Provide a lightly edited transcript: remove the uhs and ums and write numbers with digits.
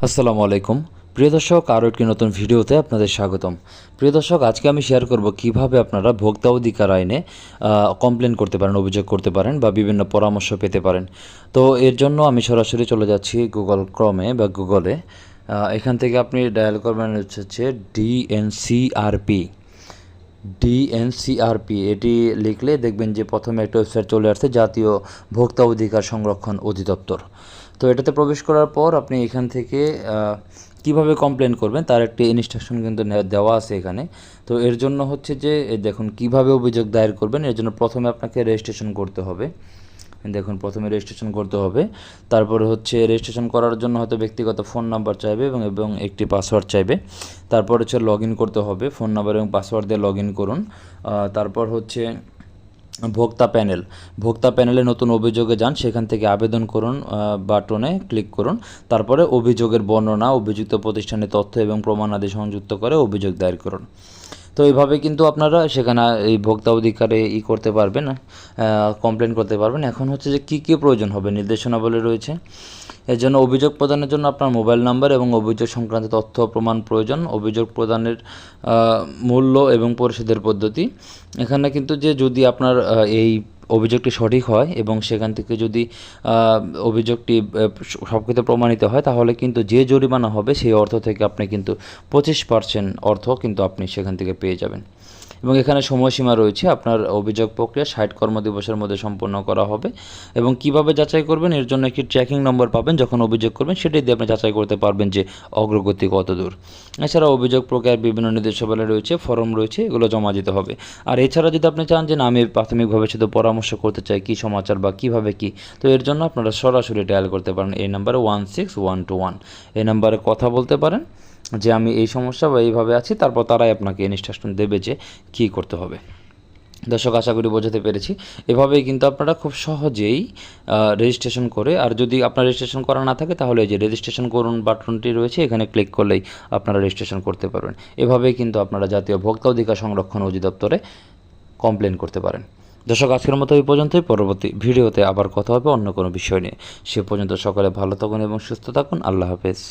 আসসালামু আলাইকুম প্রিয় দর্শক, আরও একটি নতুন ভিডিওতে আপনাদের স্বাগতম। প্রিয় দর্শক, আজকে আমি শেয়ার করব কিভাবে আপনারা ভোক্তা অধিকার আইনে কমপ্লেন করতে পারেন, অভিযোগ করতে পারেন বা বিভিন্ন পরামর্শ পেতে পারেন। তো এর জন্য আমি সরাসরি চলে যাচ্ছি গুগল ক্রমে বা গুগলে। এখান থেকে আপনি ডায়াল করবেন হচ্ছে ডিএনসিআরপি। এটি লিখলে দেখবেন যে প্রথমে একটা ওয়েবসাইট চলে আসছে, জাতীয় ভোক্তা অধিকার সংরক্ষণ অধিদপ্তর। তো এটাতে প্রবেশ করার পর আপনি এখান থেকে কিভাবে কমপ্লেন করবেন তার একটি ইনস্ট্রাকশন কিন্তু দেওয়া আছে এখানে। তো এর জন্য হচ্ছে যে দেখুন কিভাবে অভিযোগ দায়ের করবেন। এর জন্য প্রথমে আপনাকে রেজিস্ট্রেশন করতে হবে। দেখুন প্রথমে রেজিস্ট্রেশন করতে হবে, তারপরে হচ্ছে রেজিস্ট্রেশন করার জন্য হয়তো ব্যক্তিগত ফোন নাম্বার চাইবে এবং একটি পাসওয়ার্ড চাইবে। তারপর হচ্ছে লগ ইন করতে হবে, ফোন নাম্বার এবং পাসওয়ার্ড দিয়ে লগ ইন করুন। তারপর হচ্ছে ভোক্তা প্যানেলে নতুন অভিযোগে যান, সেখান থেকে আবেদন করুন বাটনে ক্লিক করুন। তারপরে অভিযোগের বর্ণনা, অভিযুক্ত প্রতিষ্ঠানের তথ্য এবং প্রমাণাদি সংযুক্ত করে অভিযোগ দায়ের করুন। তো এইভাবে কিন্তু আপনারা সেখানে এই ভোক্তা অধিকারে করতে পারবেন, কমপ্লেন করতে পারবেন। এখন হচ্ছে যে কী কী প্রয়োজন হবে, নির্দেশনাবলী রয়েছে। এর জন্য অভিযোগ প্রদানের জন্য আপনার মোবাইল নাম্বার এবং অভিযোগ সংক্রান্ত তথ্য প্রমাণ প্রয়োজন। অভিযোগ প্রদানের মূল্য এবং পরিশোধের পদ্ধতি। এখানে কিন্তু যে যদি আপনার এই অভিযোগটি সঠিক হয় এবং সেখান থেকে যদি অভিযোগটি সব কিছু প্রমাণিত হয়, তাহলে কিন্তু যে জরিমানা হবে সেই অর্থ থেকে আপনি কিন্তু 25% অর্থ কিন্তু আপনি সেখান থেকে পেয়ে যাবেন। এবং এখানে সময়সীমা রয়েছে, আপনার অভিযোগ প্রক্রিয়া 60 কর্মদিবসের মধ্যে সম্পন্ন করা হবে। এবং কিভাবে যাচাই করবেন, এর জন্য একটি ট্র্যাকিং নম্বর পাবেন যখন অভিযোগ করবেন, সেটাই দিয়ে আপনি যাচাই করতে পারবেন যে অগ্রগতি কত দূর। এছাড়া অভিযোগ প্রক্রিয়ার বিভিন্ন নির্দেশাবলী রয়েছে, ফর্ম রয়েছে, এগুলো জমা দিতে হবে। আর এছাড়া যদি আপনি চান যে না আমি প্রাথমিকভাবে শুধু পরামর্শ করতে চাই কী সমাচার বা কীভাবে কী, তো এর জন্য আপনারা সরাসরি ডায়াল করতে পারেন এই নাম্বারে 16121। এই নাম্বারে কথা বলতে পারেন যে আমি এই সমস্যা বা এইভাবে আছি, তারপর তারাই আপনাকে ইনস্ট্রাকশন দেবে যে কী করতে হবে। দর্শক, আশা করি বোঝাতে পেরেছি। এভাবেই কিন্তু আপনারা খুব সহজেই রেজিস্ট্রেশন করে, আর যদি আপনার রেজিস্ট্রেশন করা না থাকে তাহলে এই যে রেজিস্ট্রেশন করুন বাটনটি রয়েছে, এখানে ক্লিক করলেই আপনারা রেজিস্ট্রেশন করতে পারবেন। এভাবেই কিন্তু আপনারা জাতীয় ভোক্তা অধিকার সংরক্ষণ অধিদপ্তরে কমপ্লেন করতে পারেন। দর্শক, আজকের মতো এই পর্যন্তই। পরবর্তী ভিডিওতে আবার কথা হবে অন্য কোনো বিষয় নিয়ে। সে পর্যন্ত সকলে ভালো থাকুন এবং সুস্থ থাকুন। আল্লাহ হাফেজ।